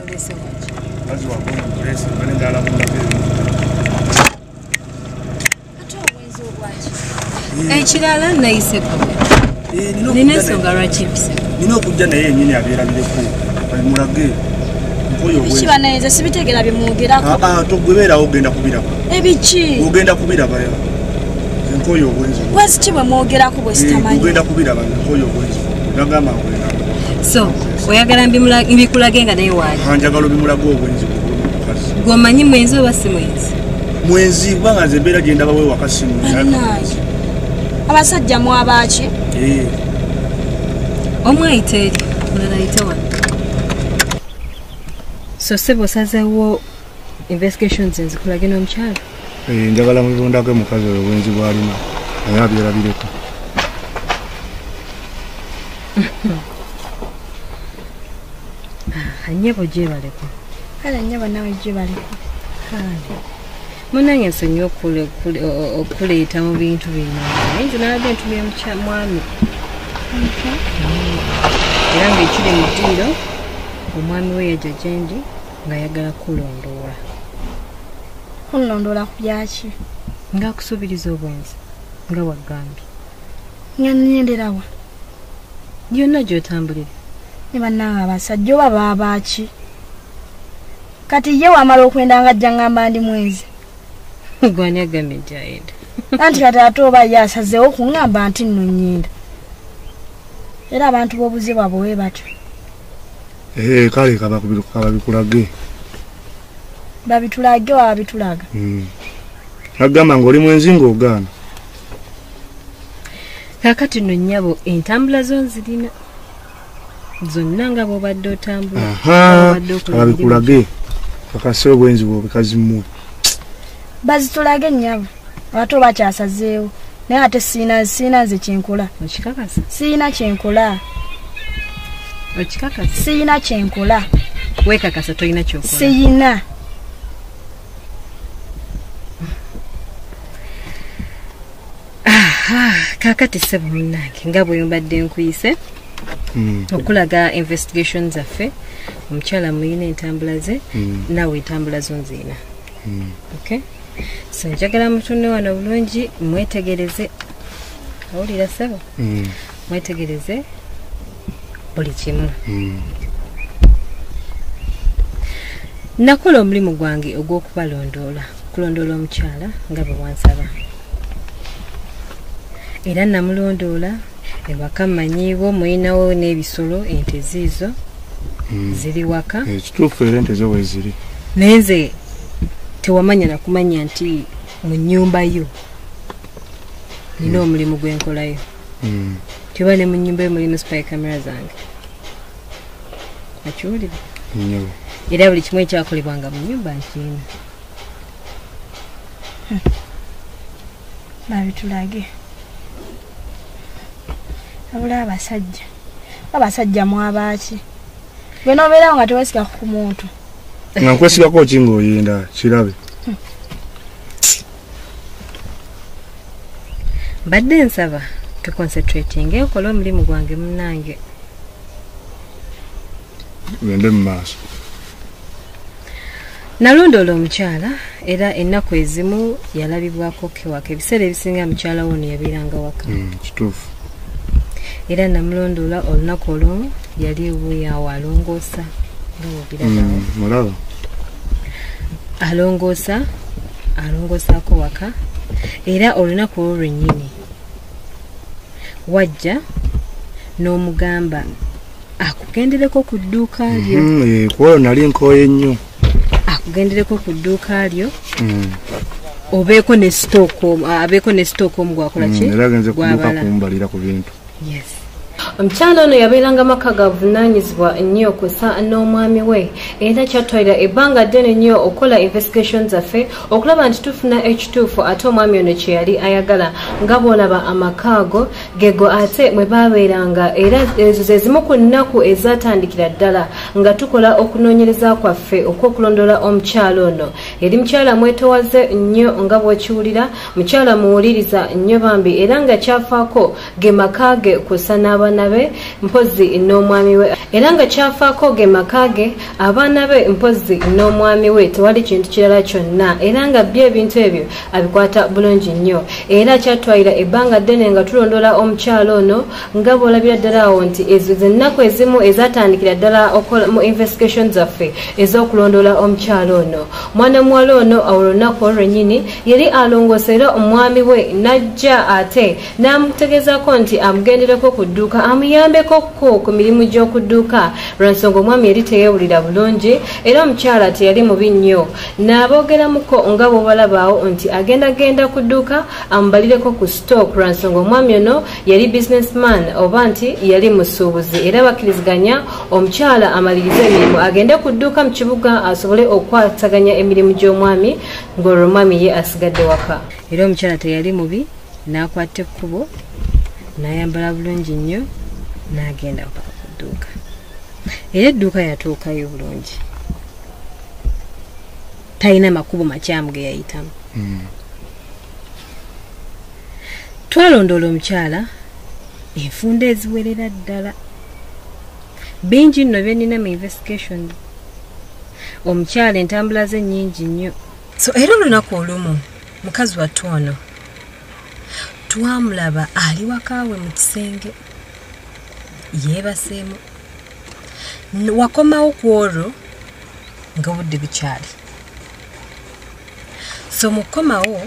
mulese wachi kazi wa bona mulese bane ndala mundabere ato wenzo wachi ekirala nayise ko ninensonga lwaki mpise nino okujja naye yennyini abeerabireko mulage mpoyo obwenzi kiba nayenze sibitegera bimwogerako togwebeerawo ogenda kubiraba ebiki ogenda kubiraba mpoyo obwenzi bwezi ki bwe mwogerako bwe sitamanyi ogenda kubiraba mpoyo obwenzi nagamba ngwena so oyagala mbikulage nga naye waali njagala bimulaga obwenzi gwomanyi mwenzi oba si mwenzi mwenzi kubanga nze embeera gye ndabawo ewaka si mwenzi abasajja mwabaki omwe ayita eri mulala ayita wano so sebo osazeewo investigations enzikulage n'omukyalo njagala mubibondako mukazi oyo obwenzi bwalina naye abyerabireko anyebo gyebaleko kale nyaba nawe gyebaleko munange nsonyi okuleeta mu bintu bino enju nalabye bintu byomwami era ngaekiri mu ddiiro omwami we yajja gyendi ng'ayagala kulondoola kunlondoola ku byaki ng'akusubiriza obwenzi nga waggambye nyenderawa gyonna gy'otambulira ne bannange abasajja oba baabaki kati ye wamala okwenda nga ajja ngamba ndi mwenzi gwani agambye nti ayenda anti kati ate oba ye asazeewo kuŋŋamba nti nno nnyinda era abantu b'obuze bwabwe we batyo kale kababikulage babitulage oba babitulaga agamba ng'oli mwenzi ng'ogaana kaakati nno nnyabo entambula zo nzirina zonna nga bw'obadde otambula kababikulage kakase obwenzi bwobikazimmwe bazitulage nnyabo ate oba kyasazeewo naye ate siina nze kyenkola okikakasa siina kyenkola okikakasa siina kyenkola weekakasa tolina kyokola siina kaakati ssebo munnange nga bwe mbadde nkuyise okulaga investigations zaffe omukyala muyina entambula ze naawe entambula zo nziina okay so njagala mutunne wano bulungi mwetegereze awulira ssebo mwetegereze buli kimu nakola omulimu gwange ogw'okubalondoola kulondoola omukyala nga bwe wansaba era namulondoola ewaka mmanyiiwo muyinawo n'ebisolo ente ziizo ziri waka ekituufu era ente zo weziri naye nze tewamanya nakumanya nti mu nnyumba yo nina omulimu gwenkolayo tiba ne mu nnyumba yo mulimu spy camera zange akiwulire era buli kimu ekyakolebwanga mu nnyumba nkiina babitulage abula abasajja mwabaki gwe nobeerawo nga tewesiga ku muntu nga nkwesigako ki ng'oyenda kirabe mbadde nsaba tuconcentrating enkola omulimu gwange munnange gende mu maaso nalondoola omukyala era ennaku ezimu yalabibwako kewaka ebiseera ebisinga mukyala wono yabeeranga waka kituufu era namulondoola olunaku olumu yali ewuyawo alongoosa ngawogiragawo mulaba alongoosaako waka era olunaku olwo lwennyini wajja n'omugamba akugendereko ku dduuka lyo kuoyo nali nkooye nnyo akugendereko ku dduuka lyo obeeko ne sitooka omu gwakola ki era genze kudduuka kumbalira ku bintu yes omukyala ono yabeeranga maka gavunaanyizibwa nnyo kusa n'omwami we era kyatwalira ebbanga ddene nnyo okukola investigation zaffe okulaba nti tufuna ekituufu ate omwami ono kye yali ayagala nga bw'olaba amakaago gego ate bwe baabeeranga era ezo ze zimu ku nnaku ezatandikira ddala nga tukola okunoonyereza kwaffe okw'okulondoola omukyala ono eri mukyala mwetowaze nnyo nga bw'okiwulira, mukyala muwuliriza nnyo bambi era nga kyafaako ge maka ge kussa n'abaana be mpozi n'omwami we, era nga kyafaako ge maka ge abaana be mpozi n'omwami we, tewali kintu kirala kyonna, era nga byo ebintu ebyo abikwata bulungi nnyo. Era kyatwalira ebbanga ddene nga tulondola omukyala ono nga bw'olabira ddala awo nti ezo zennaku ezimu ezatandikira ddala mu investigation zaffe ez'okulondola omukyala ono. Mwana muwala ono olunaku olwennyini yali alongoosera omwami we n'ajja ate n'amutegeezako nti amugendereko ku dduuka amuyambeko ku mirimu gy'oku dduuka, lwansonga omwami yali teyeewulira bulungi era omukyala teyali mubi nnyo. N'aboogeramuko nga bw'obalabaawo nti agendagenda ku dduuka amubalireko ku stock, lwansonga omwami ono yali businessman oba nti yali musuubuzi, era bakkiriziganya omukyala amalirize emirimu agende ku dduuka mu kibuga asobole okukwataganya emirimu gy'omwami ng'olwo omwami ye asigadde waka. Era omukyala teyali mubi, n'akwata ekkubo n'ayambala bulungi nnyo n'agenda ku dduuka, era edduuka yatuukayo bulungi, talina makubo makyamu ge yayitamu. Twalondoola omukyala enfunda eziwerera ddala, bingi nno byenina mu investigation. Omukyala entambula ze nnyingi nnyo. So era olunaku olumu mukazi wattu ono twamulaba ali wakaawe mu kisenge yeebaseemu, wakomawo ku olwo nga budde bukyali. So mukomawo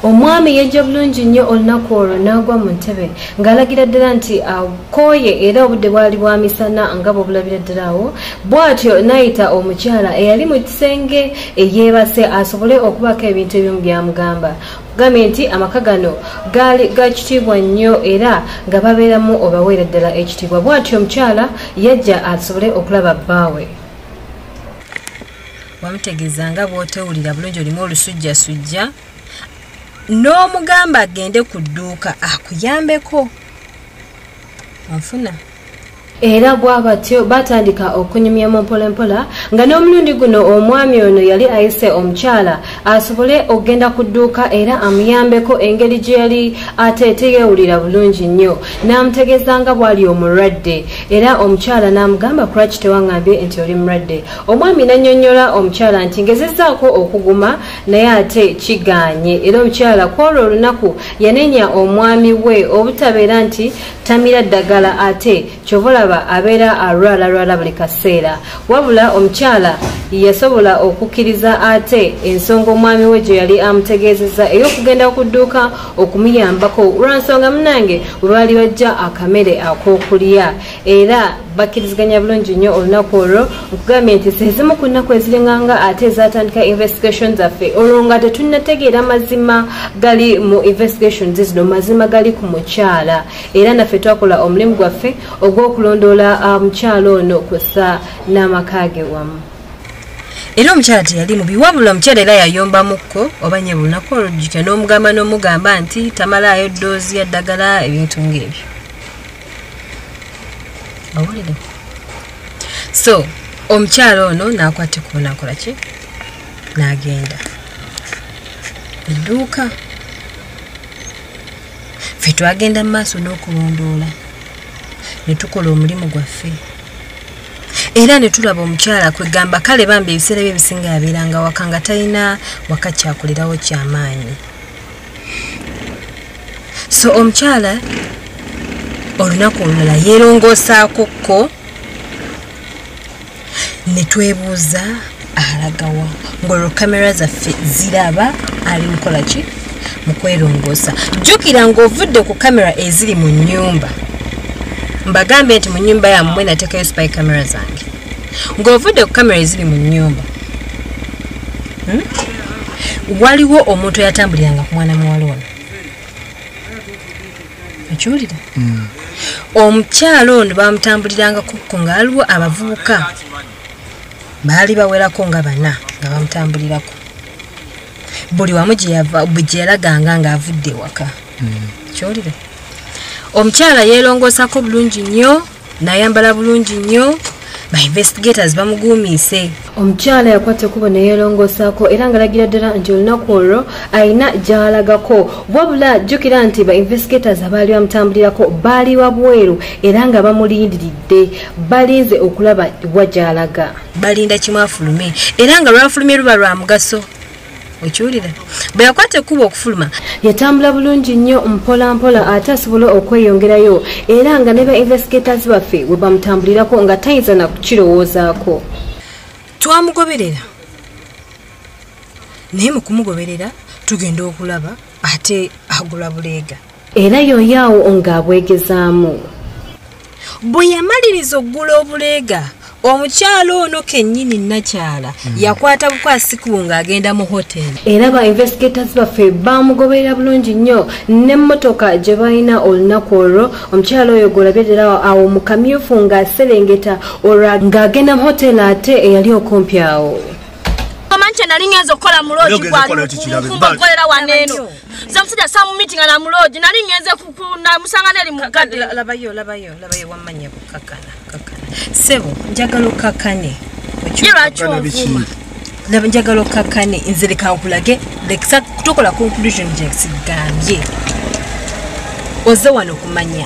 omwami yejja bulungi nnyo olunaku olwo n'agwa mu ntebe ng'alagira ddala nti akooye, era obudde bwali bwa misana nga bw'obulabira ddala awo. Bw'atyo n'ayita omukyala eyali mu kisenge eyeebase asobole okubaako ebintu ebimu byamugamba. Kugambye nti amaka gano gaali ga kitiibwa nnyo era nga babeeramu obaweera ddala ekitiibwa. Bw'atyo omukyala yajja asobole okulaba bbaawe. Wamutegeeza nga bw'otewulira bulungi olimu olusujjasujja, n'omugamba agende ku dduuka akuyambeko, onfuna. Era bw'abatyo batandika okunyumyamu mpolampola nga n'omulundi guno omwami ono yali ayise omukyala asobole okugenda ku dduuka era amuyambeko engeri gye yali ate teyewulira bulungi nnyo. N'amutegeeza nga bw'ali omulwadde era omukyala n'amugamba kulwaki tewaŋŋambye nti oli mulwadde. Omwami n'annyonnyola omukyala nti ngezezzaako okuguma naye ate kigaanye, era omukyala kwolwo olunaku yanenya omwami we obutabeera nti tamira ddagala ate kyovolaba abeera alwala buli kaseera. Wabula omukyala yasobola okukkiriza ate ensonga omwami we gye yali amutegeezezza ey'okugenda ku dduuka okumuyambako, lwansonga munange bwe baali bajja akamere ak'okulya. Era bakkiriziganya bulungi nnyo olunaku olwo, nkugambye nti sezimu ku nnaku ezirenganga ate ezatandika investigation zaffe olwo nga tetunnategeera mazima gali mu investigation zino, mazima gali ku mukyala. Era naffe twakola omulimu gwaffe ogw'okulondoola mukyala ono kussa n'amaka ge wamu. Era omukyala teyali mubi, wabula omukyala era yayombamuko oba nye lunaku olujjuke n'omugamba nti tamalaayo ddoozi ya ddagala, ebintu ng'ebyo. Awulire? So omukyala ono n'akwata ku nakola ki? N'agenda edduuka. Ffe twagenda mu maaso n'okulondoola ne tukola omulimu gwaffe. Era ne tulaba omukyala kwegamba kale bambi ebiseera bye bisinga yabeeranga waka nga talina waka kyakolerawo ky'amaanyi. So omukyala olunaku olulala yeerongoosaakokko ne twebuuza alagawa ng'olwo kamera zaffe ziraba ali mukola ki? Mu kwerongoosa. Jjukira ng'ovudde ku kamera eziri mu nnyumba. Mbagambe nti mu nnyumba yammwe nateekayo spy camera zange. Ng'ovudde ku kamera eziri mu nnyumba, waliwo omuntu eyatambuliranga ku mwana muwala ono. Okiwulira? Omukyala ono bamutambulirangako nga waliwo abavubuka baali bawerako nga bana nga bamutambulirako. Buli wamu gye yalaganga ng'avudde waka. Okiwulira? Omukyala yeerongoosako bulungi nnyo, n'ayambala bulungi nnyo, ba investigators bamugumise. Omukyala yakwata kubo ne yerongosaako era ngalagira ddala nti olunaku olwo ayina gy'alagako. Wabula jjukira nti ba investigators abaali bamutambulirako baali wabweru era nga bamulindiridde balinze okulaba wajalaga. Balinda kimu afulume era nga lwafulumye luba lwa mugaso. Okiwulira bwe yakwata ekkubo okufuluma yatambula bulungi nnyo mpola mpola ate asobola okweyongerayo era nga ne ba investigators baffe we bamutambulirako nga tayinza na kukirowoozaako. Twamugoberera naye mu kumugoberera tugenda okulaba ate agula buleega era yoyaawo ng'abwegezaamu. Bwe yamaliriza oggula obuleega omukyalo ono kennyini nakyala yakwata bukwasi ng'agenda mu hoteli era ba investigators baffe bamugoberera bulungi nnyo n'emmotoka gye balina olunaku olwo. Omukyalo oyo golabye ddala awo mu kamyufu ng'aserengeta olwa ng'agenda mu hoteli ate eyali okumpi awo. Amanche nali ngenza okukola mu lodge kwa kolera waneeno zamusajja samu meeting na mu lodge nali ngenze kukuna musangana eri mu kadde. Labayo wamanya kukakana sebo njagala okakane laba njagala okakane nzere kankulage lekisa kutokola conclusion gyesigambye oze wano kumanya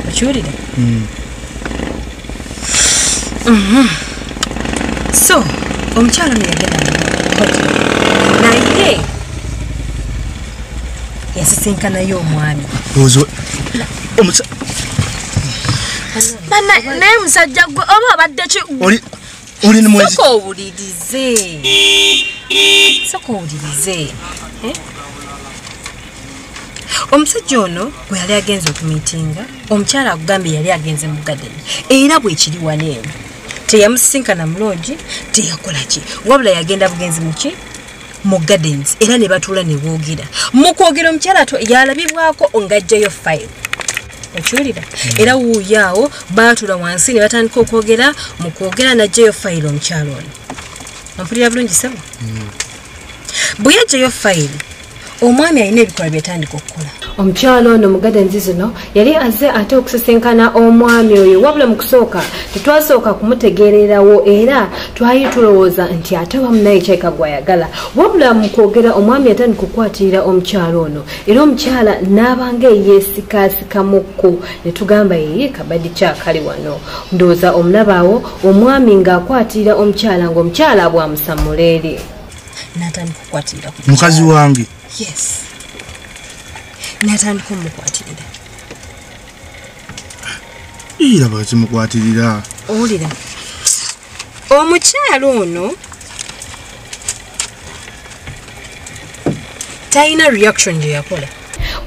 okiwulire. So omukyalo ne yagenda mu hotel naye yasisinkanayo omwami naye musajja gwe oba obadde ki oli ni mwezi soko owulirize omusajja ono bwe yali agenze okumitinga omukyala akugambye yali agenze mu garden era bwekiri waneeno teyamusisinkana mulungi teyakola ki wabula yagenda bugenzi muki mu gardens era ne batuula ne boogera mu kwogera omukyala yalabibwako ng'ajjayo file. Okiwulira era wuuyaawo baatula wansi ne batandika okwogera mu kwogera n'ajjayo file omukyalo ono. Ampulira bulungi sebo bwe yajjayo file omwami alina ebikola byetandika okukola. Omukyalo ono mu gardens zino yali azze ate okusesenkana omwami oyo wabula mu kusooka tetwasooka kumutegeererawo era twali tulowooza nti ate wamu naye kyeka gwayagala wabula mu kwogera omwami yatandika okukwatirira omukyalo ono era omukyala n'abanga eyeesikaasikamukku ne tugamba yeye kabadi kyakali wano ndowooza omulabaawo omwami ng'akwatirira omukyala ng'omukyala bwamusamula eri n'atandika okukwatirira mukazi wange. Yes. Natandika omukwatirira. Ira baki mukwatirira. Owulira. Omukyalo ono talina reaction gye yakola.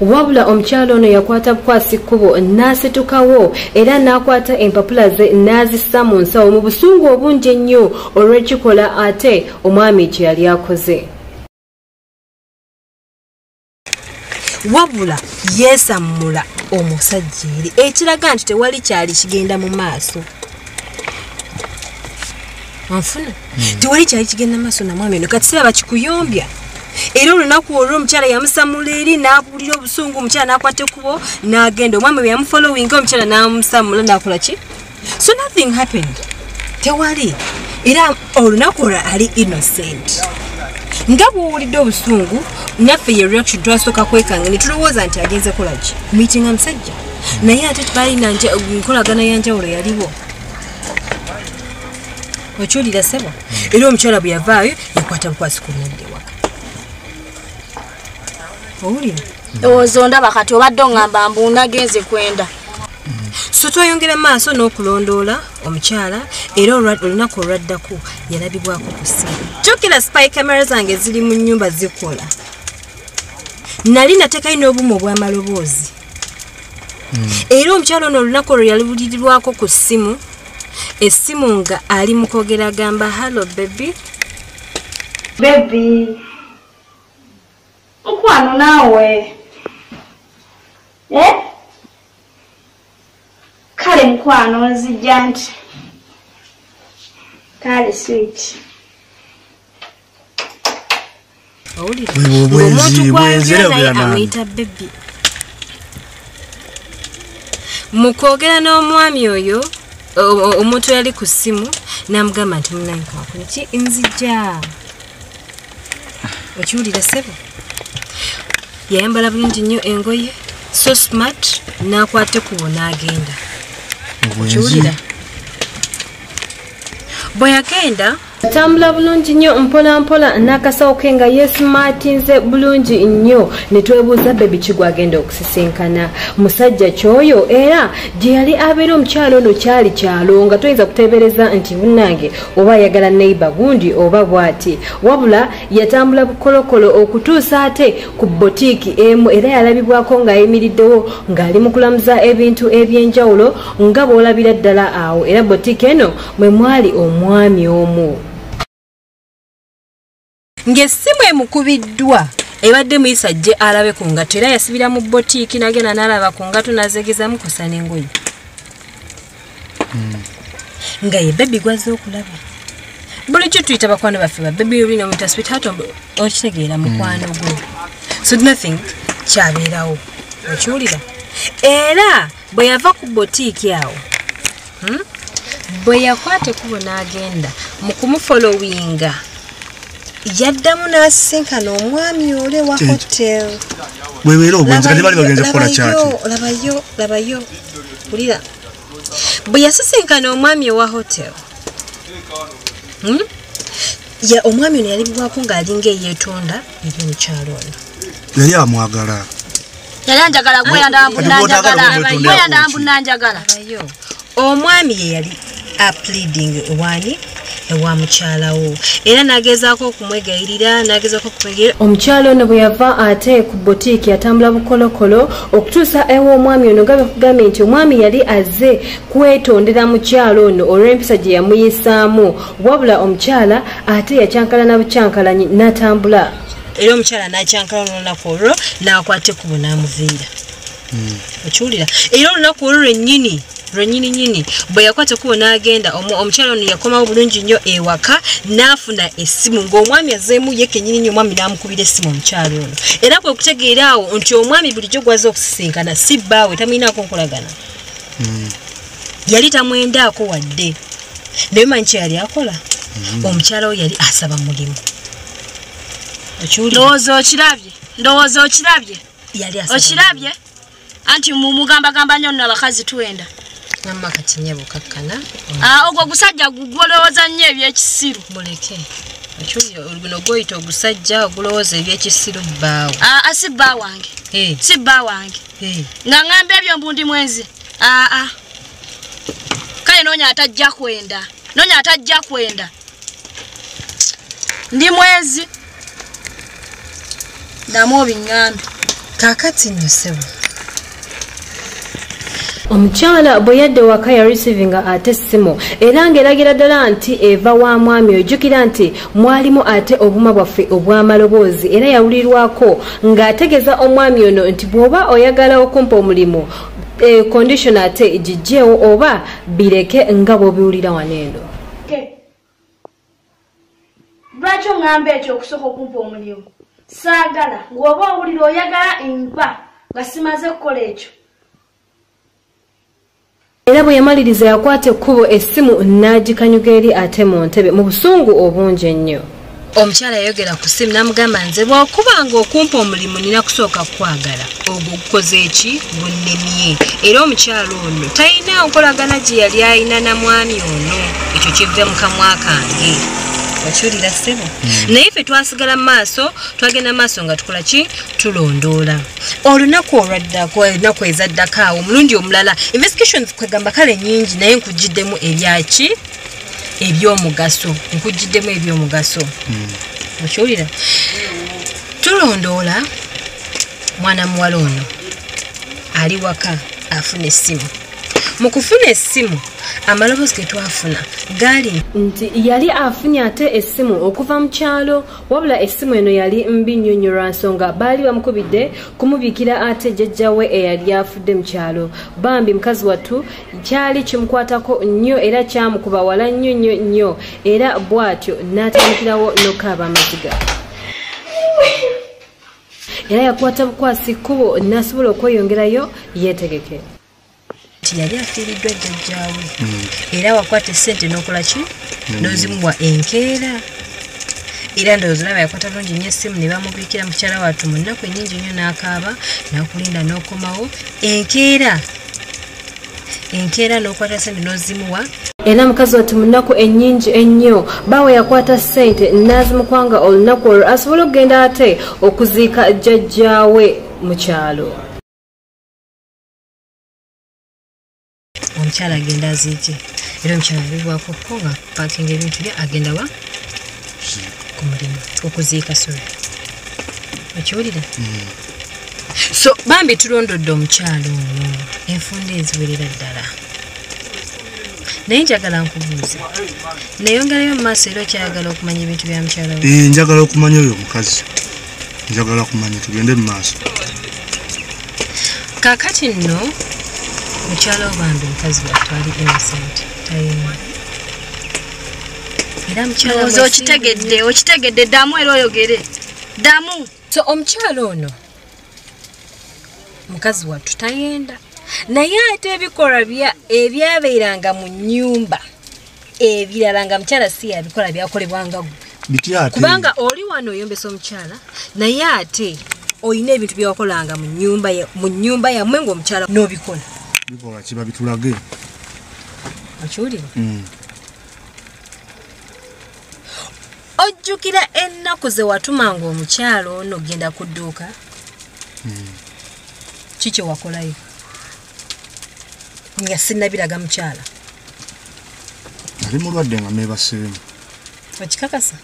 Wabula omukyalo ono yakwata bukwasi kkubo n'asitukawo era n'akwata empapula ze n'azissa mu nsawo mu busungu obungi ennyo olw'ekikola ate omwami kye yali akoze. Wabula yeesammula omusajja eri ekiraga nti tewali kyali kigenda mu maaso. Anfuna tewali kyali kigenda mu maaso namwami ono kati siraba kikuyombya era olunaku olwo omukyala yamusamula eri n'abuulira obusungu omukyala n'akwata ekkubo n'agenda omwami bwe yamufollowinga omukyala n'amusamula n'akola ki so nothing happened tewali era olunaku olwo ali innocent. Nga bw'owulidde obusungu naffe ye reaction twasooka kwekanga ne tulowooza nti agenze kola ki meeting amusajja naye ate tubalina nkolagana yanjawulo yaliwo. Okiwulira sebo era omukyala bwe yavaayo yakwata bukwasi ku ludda ewaka. Owulira owooza ondaba kati obadde oŋŋamba mbu nagenze kwenda. So twayongera maaso n'okulondoola omukyala era olunaku olwaddako yalabibwako ku ssimu. Jjukira spy camera zange ziri mu nnyumba zikola. Nali nateekayo n'obumu obw'amaloboozi. Era omukyala ono olunaku olwo yalibulirirwako ku ssimu essimu nga ali mu kwogera agamba hello baby. Baby. Nkwano naawe. Kale nkwano nzijja nti. Kale sweet. Omuntu gwayogera naye amuyita baby. Mukwogera n'omwami oyo omuntu yali ku ssimu n'amugamba nti munange kakole ki nzija. Okiwulira ssebo? Yayambala bulungi nnyo engoye, so smart, n'akwata ekkubo n'agenda. Okiwulira? Bwe yagenda atambula bulungi nnyo mpola mpola n'akasawo ke nga yeesmartinze bulungi nnyo ne twebuuza bebi kigwagenda okusisinkana musajja kyoyo era gye yali abeera omukyalo ono kyali kyalo nga toyinza kuteebereza nti bunnange oba ayagala neiba gundi oba bw'ati wabula yatambula bukolokolo okutuusa ate ku botiiki emu era yalabibwako ng'ayimiriddewo ng'ali mu kulamuza ebintu eby'enjawulo nga bw'olabira ddala awo era botiiki eno mwe mwali omwami omu. Ng'essimu emukubiddwa ebadde muyisa ajje alabe ku ngatto era yasibira mu botiiki n'agenda n'alaba ku ngatto n'azeegezamu kosa n'engoye. Nga ye bebi gwazze okulaba. Bulijjo tuyita bakwano baffe ba bebi olina omuyita sweetheart okitegeera mukwano gwe. So nothing kyabeerawo. Okiwulira? Era bwe yava ku botiiki awo bwe yakwata ekkubo n'agenda mu kumufolowinga yaddamu n'asisinkana omwami ole wa hotel. Bwebeera obwenzi kati bali bagenze kukola kyaki? Labayo. Wulira. Bwe yasisinkana omwami owa hotel. Omwami ono yalibwako ng'alinga eyeetonda eby'omukyalo ono. Yali amwagala. Yali anjagala gwe yandambu nanjagala. Omwami ye yali pleading wani ewa mukyalawo era nagezaako okumwegayirira nagezaako okumwegayirira. Omukyalo ono bwe yava ate ku botiiki yatambula bukolokolo okutuusa ewa omwami ono nga bekugambye nti omwami yali azze kwetondera mukyalo ono olw'empisa gye yamuyisaamu wabula omukyala ate yakyankalana bucyankalanyi n'atambula era omukyala n'akyankala n'olunaku olwo n'akwata ekkubo n'amuviira. Okiwulira? Era olunaku olwo lwennyini bwe yakwata ekkubo n'agenda omukyala ono yakomawo bulungi nnyo ewaka n'afuna essimu ng'omwami azzeemu ye kennyini nnyo omwami n'amukubira essimu omukyala ono era kwe kutegeera awo nti omwami bulijjo gwazze okusisinkana si bbaawe tamuyinaako nkolagana. Yali tamwendaako wadde naye manyi kye yali akola omukyala we yali asaba mulimu. Ndowooza okirabye okirabye anti mugambagamba nnyo nno abakazi twenda namma kati nnyebo kakkana ogwo ogusajja gulowooza nnyo ebyekisiru muleke guno gwoyita ogusajja ogulowooza ebyekisiru bbaawo si bba wange nga ŋŋamba ebyo mbundi mwenzi kale noonya atajja kwenda ndi mwezi damu obiŋŋambe kaakati nno ssebo. Omukyala bwe yadde waka ya receivinga ate essimu era ng'eragira ddala nti eva wa mwami ojjukira nti mwalimu ate obuma bwaffe obw'amaloboozi era yawulirwako ng'ategeeza omwami ono nti bw'oba oyagala okumpa omulimu condition ate gijjeewo oba bireke nga bw'obiwulira waneeno. Lwaki oŋŋamba ekyo okusooka okumpa omulimu? Saagala ng'oba owulira oyagala empa nga simaze kukola ekyo. Era bwe yamaliriza yakwata ekkubo essimu n'agikanyuga eri ate mu ntebe mu busungu obungi ennyo. Omukyala yayogera ku ssimu n'amugamba nze bw'okubanga okumpa omulimu nina kusooka kukwagala ogwo gukoze eki bunnemye era omukyala ono talina nkolagana gye yali alina na mwami ono ekyo kive mu kamwa kange. Okiwulira ssebo? Naye ffe twasigala maaso twagenda maaso nga tukola ki tulondoola olunaku olwaddako olunaku ezaddako awo omulundi omulala investigations kwegamba kale nnyingi naye nkugiddemu ebyaki eby'omugaso okiwulira tulondoola mwana muwala ono ali waka afuna essimu mu kufuna essimu amaloboozi ge twafuna gaali nti yali afunye ate essimu okuva mu kyalo wabula essimu eno yali mbi nnyo nnyo lwa nsonga baali bamukubidde kumubiikira ate jjajja we eyali afudde mu kyalo bambi mukazi wattu kyali kimukwatako nnyo era kyamukuba wala nnyo era bw'atyo n'atandikirawo n'okaaba amaziga era yakwata bukwasi kkubo n'asobola okweyongerayo yeetegeke. nti yali afiiriddwa jjajjaawe era wakwata essente n'okola ki n'ozimuwa enkeera era ndowooza olaba yakwata bulungi nnyo essimu ne bamubiikira mukyala wattu mu nnaku ennyingi nnyo n'akaaba n'akulinda n'okomawo enkeera n'okwata ssente n'ozimuwa era mukazi wattu mu nnaku ennyingi ennyo bawe yakwata ssente n'azimukwanga olunaku olwo asobole okugenda ate okuziika jjajjaawe mu kyalo. Omukyala agenda aziike era omukyala alibwako ko nga pakinga ebintu bye agenda wa ku mulimu okuziika sole okiwulira so bambi tulondodde omukyalo ono enfunda eziwerera ddala naye njagala nkubuuza neyongerayo mu maaso era okyayagala okumanya ebintu bya mukyala we njagala okumanya oyo omukazi njagala kumanya tugende mu maaso kaakati nno mukyala bambi mukazi wattu ali innocent tayina era mukyala okitegedde ddamu era oyogere ddamu so omukyala ono mukazi wattu tayenda naye ate ebikolwa ebyabeeranga mu nnyumba ebirala nga mukyala si yabikola byakolebwanga gwe kubanga oli wano oyombesa omukyala naye ate oyina ebintu byewakolanga mu nnyumba yammwe ng'omukyala n'obikola bikolwa kiba bitulage okiwulira ojjukira ennaku ze watumanga omukyala ono genda ku dduuka kiki wakolayo nga sinnabiraga mukyala ali mulwadde nga meebaseemu okikakasa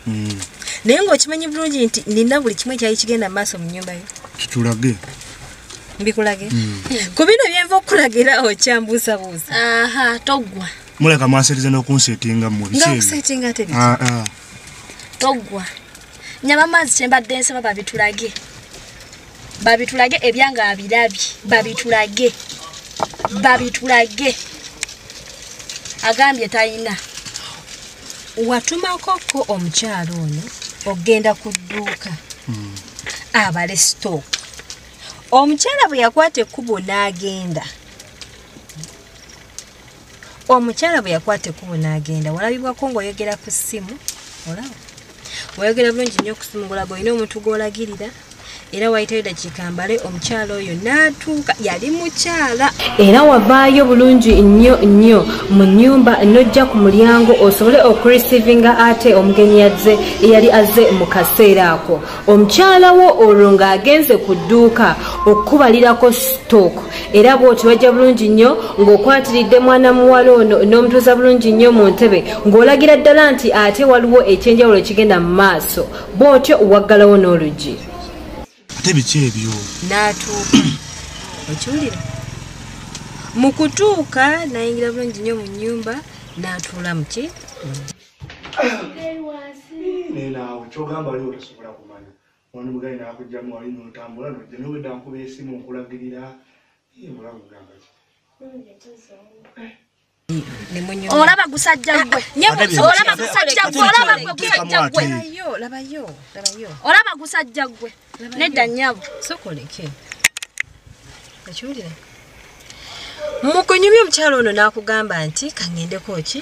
naye ng'okimanyi bulungi nti nina buli kimu ekyali kigenda mu maaso mu nnyumba yo kitulage mbikulage ku bino byenva okulagira okyambuusabuusa toggwa muleka mwaseetize n'okunseetinga mu biseetinga ate toggwa nyama amazzi kyembadde nsaba babitulage ebyanga abirabye babitulage agambye tayina watumakoko omukyalo ono ogenda ku dduuka abale stock omukyala bwe yakwata ekkubo n'agenda walabibwako ng'oyogera ku ssimu olaba wayogera bulungi nnyo ku ssimu ng'olaga olina omuntu gw'olagirira era wayitayo dakiika mbale omukyala oyo n'atuuka yali mukyala era wavaayo bulungi nnyo mu nnyumba n'ojja ku mulyango osobole okurisivinga ate omugenyi eyali azze mu kaseera ako omukyala wo olwo ng'agenze ku dduuka okubalirako stock era bw'oti wajja bulungi nnyo ng'okwatiridde mwana muwala ono n'omutuuza bulungi nnyo mu ntebe ng'olagira ddala nti ate waliwo ekyenjawulo ekigenda mu maaso bw'otyo waggalawo n'oluggi ate biki ebyo n'atuuka okiwulira mu kutuuka nayingira bulungi nnyo mu nnyumba n'atuula mu ki naawe kyogamba ali otasobola kumanya wani mugayi n'akugjamu wali n'otambula nojja nowedda nkuba esimu okulagirira mulamu gamba ki olaba gusajja gwe olaba gusajja gwe nedda nnyabo sokoleke okiwulira mu kunyumya omukyalo ono n'akugamba nti kaŋŋendeko ki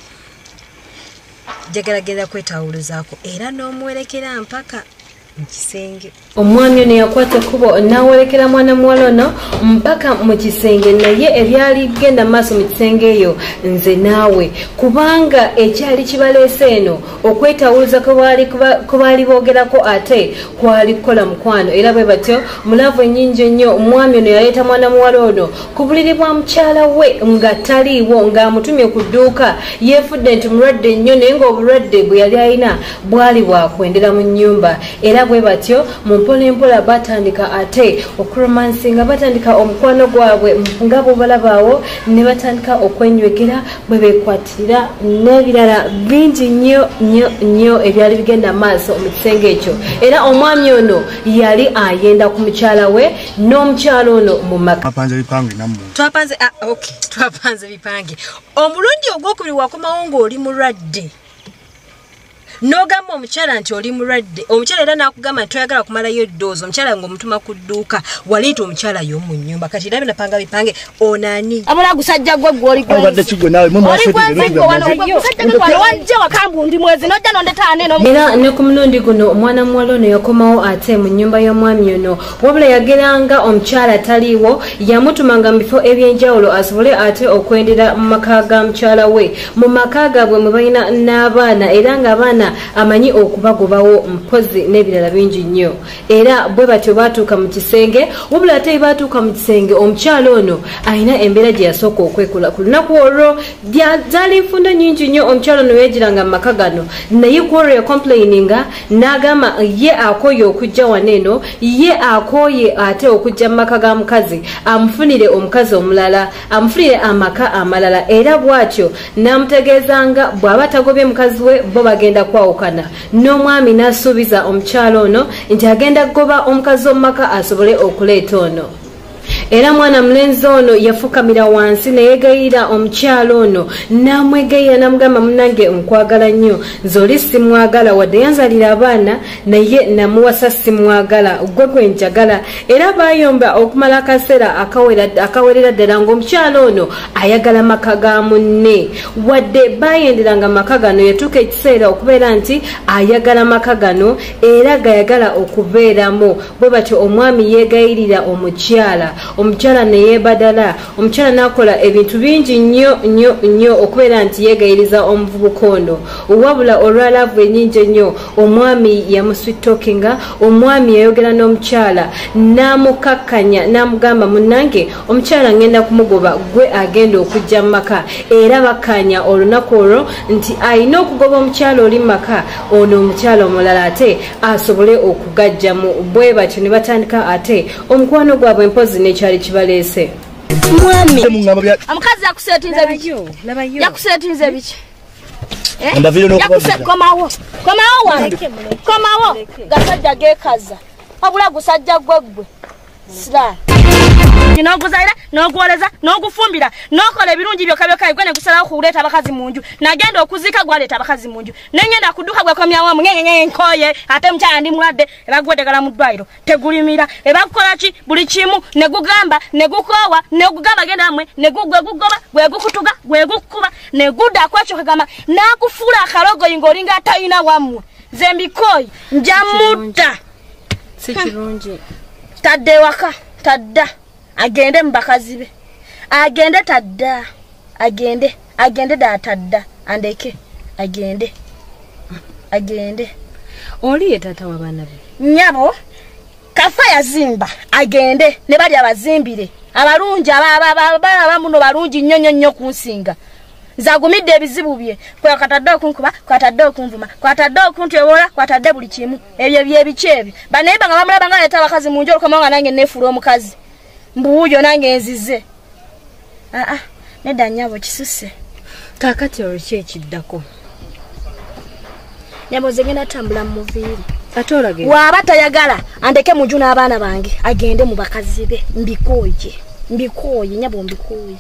jagalagenda kwetawuluzaako era n'omuwerekera mpaka mu kisenge omwami ono yakwata ekkubo n'awerekera mwana muwala ono mpaka mu kisenge naye ebyali bigenda maaso mu kisenge eyo nze naawe kubanga ekyali kibaleese eno okwetawuluza kwe baali boogerako ate kwali kukola mukwano era bwe batyo mulavu ennyingi ennyo omwami ono yaleeta mwana muwala ono ku buliri bwa mukyala we nga taliiwo ng'amutumye ku dduuka yeefudde nti mulwadde nnyo naye ng'obulwadde bwe yali alina bwali bwakwendera mu nnyumba era bwe batyo mu mpola batandika ate okuromansinga batandika omukwano gwabwe nga bw'obalabaawo ne batandika okwenywegera bwe beekwatirira n'ebirala bingi nnyo ebyali bigenda maaso mu kisenge ekyo era omwami ono yali ayenda ku mukyala we n'omukyala ono mu maka twapanze bipange omulundi ogwokubiri wakomawo ng'oli mulwadde nogamba omukyala nti oli mulwadde omukyala era nakugamba nti toyagala kumalayo eddoozi omukyala ng'omutuma ku dduuka waleeta omukyala y'omu nnyumba kati ndabe napanga bipange onani abula gusajja gwe gwoli abadde kigwe nawe mwe wajja wakambundi mwezi nojja nondetaane era ne ku mulundi guno omwana muwala ono yakomawo ate mu nnyumba y'omwami ono wabula yageranga omukyala taliiwo yamutumanga mu bifo ebyenjawulo asobole ate okwendera mu maka ga mukyala we mu maka gaabwe mwe balina n'abaana era ng'abaana amanyi okubagobawo mpozi n'ebirala bingi nnyo era bwe batyo baatuuka mu kisenge wabula ate baatuuka mu kisenge omukyala ono alina embeera gye yasooka okwekola ku lunaku olwo zaali nfunda nnyingi nnyo omukyala ono yeegiranga mu maka gano naye ku olwo yakomplaininga n'agamba ye akooye okujja wano eno ye akooye ate okujja mu maka ga mukazi amufunire omukazi omulala amufunire amaka amalala era bw'atyo n'amutegeezanga bw'aba tagobye mukazi we bo bagenda kwawukana n'omwami n'asuubiza omukyala ono nti agenda kugoba omukazi omumaka asobole okuleeta ono era mwana mulenzi ono yafukamira wansi nayegayira omukyala ono namwegayira namugamba munange nkwagala nnyo nze oli simwagala wadde yanzalira abaana naye namuwasa simwagala gwe gwe njagala era bayomba okumala akaseera akawerera ddala ng'omukyala ono ayagala maka ga munne wadde bayenderanga maka gano yatuuka ekiseera okubeera nti ayagala maka gano era gayagala okubeeramu bwe batyo omwami yegayirira omukyala neyeebadala omukyala nakola ebintu bingi nnyo okubeera nti yegayiriza omuvubuka ono wabula olwalaavu ennyingi ennyo omwami yamuswitokinga omwami yayogera n'omukyala n'amukakkanya n'amugamba munnange omukyala ngenda kumugoba gwe agenda okujja mu maka era bakkanya olunaku olwo nti alina okugoba omukyala oli mu maka ono omukyala omulala ate asobole okugajjamu bwe batyo ne batandika ate omukwano gwabwe mpozi nekyali kibaleese mwami omukazi yakuseetinze biki yakuseetinze biki komawo gasajja geekaza wabula gusajja gwegwe sira noguzaira nogwoleza nogufumbira nokola ebirungi byokka gwe negusalawo kuleeta abakazi mu nju nagenda okuzika gwaleeta abakazi mu nju nengenda kuduka gwekomyawamu nkoye ate mukyala ndi mulwadde ebagweddegala mu ddwaliro tegulimira ebakukola ki buli kimu negugamba negukoowa negugamba genda mwe negugwegugoba gwegukutuga gwegukuba neguddako ekyo kagamba nakufuula akalogoyi ng'olinga atalina wammwe nze mbikoyi njamutta si kirungi tadde ewaka tadda agende mbakazi be agende tadda agende datadda andeke agende oli ye taata w'abaana be nyabo kafa yazimba agende ne bali abazimbire abalungi abamuno balungi nnyo kunsinga zagumidde ebizibu bye kwakatadde okunkuba kwatadde okunvuma kwatadde okuntwewola kwatadde buli kimu ebyo byebiki ebyo banayeba nga bamulaba nga leeta abakazi mu nju olukomawo nga nange neefuula omukazi mbuuyo nange enzize nedda nnyabo kisuse kaakati olweki ekiddako nyabo ze ngenda tambula mu muviiri ate olage waaba tayagala andeke mu nju n'abaana bange agende mu bakazi be mbikooye nyabo mbikooye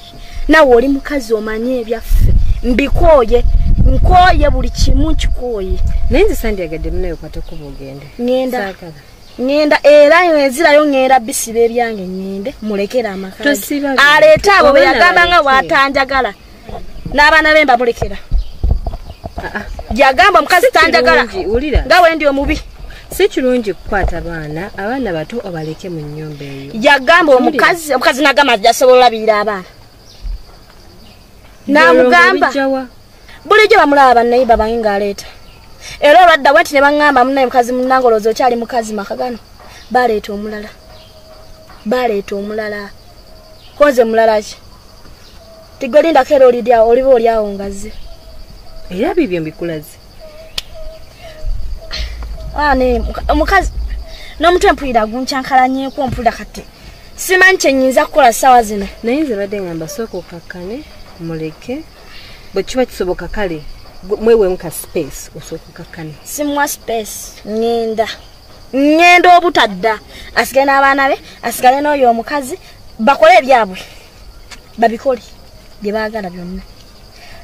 nawe oli mukazi omanye ebyaffe mbikooye nkooye buli kimu nkikooye naye nze sandyagadde munayo kwatekuba ogende ngenda era enzirayo ngenda bisiba ebyange ngende mulekera amakazi aleete abo be yagamba nga watanjagala n'abaana be mbamulekera yagamba omukazi tanjagala nga wendi omubi si kirungi kukwata abaana bato obaleke mu nnyumba eyo yagamba omukazi nagamba jasobola olabirira abaana namugamba bulijjo bamulaba bannayiba bange ng'aleeta era olwadda bwenti ne baŋŋamba munnaye mukazi munnangolozi okyali mukazi maka gano baleeta omulala koze mulala ki tigwe lindako era oliba oliawo ngazze era bibyo mbikulaze omukazi n'omutwe mpulira gunkyankalanyeeko mpulira kati simanyi kyenyinza kukola ssaawa zino naye nze badde ngamba sooka okakkane muleke bwe kiba kisoboka kale mwewemu ka space osooka okakkane simwa space ngenda obutadda asigale n'abaana be asigale n'oyo omukazi bakole ebyabwe babikole bye baagala byonna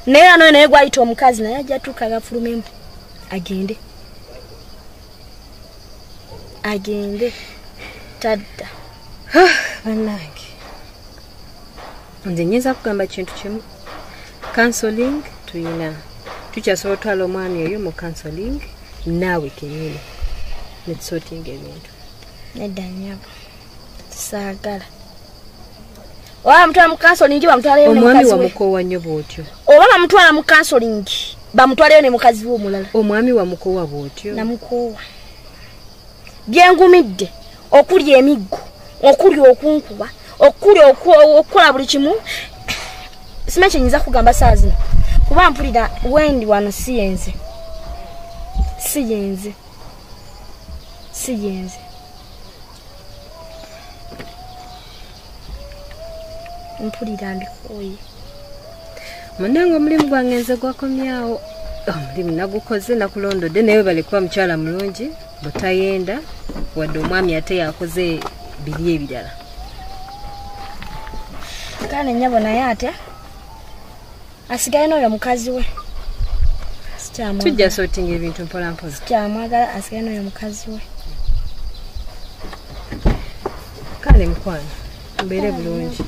naye anoyo naye gwayita omukazi naye ajja tuuka gafulumemu agende tadda bannange nze nyinza kugamba kintu kimu counseling tuyina tukyasobola otwala omwami oyo mu counseling naawe kenyini netusotinga ebintu nedda nnyabo saagala oba mutwala mu counseling bamutwalayo omwami wamukoowa nnyo bw'otyo oba bamutwala mu counseling bamutwalayo ne mukazi we omulala omwami wamukoowa bw'otyo namukoowa byengumidde okulya emiggo okulya okunkuba okulya okukola buli kimu sima kyenyinza kugamba saa zino kuba mpulira wendi wano siyenze mpulira mbikooye munange omulimu gwange nze gwakomyawo omulimu nagukoze nakulondodde naye bali kuba mukyala mulungi butayenda wadde omwami ate yakoze biri ebirala kale nnyabo naye ate asigaye n'oyo mukazi we tujja sotinga ebintu mpolampola sikyamwagala asigaye n'oyo mukazi we kale mukwano mbeere bulungi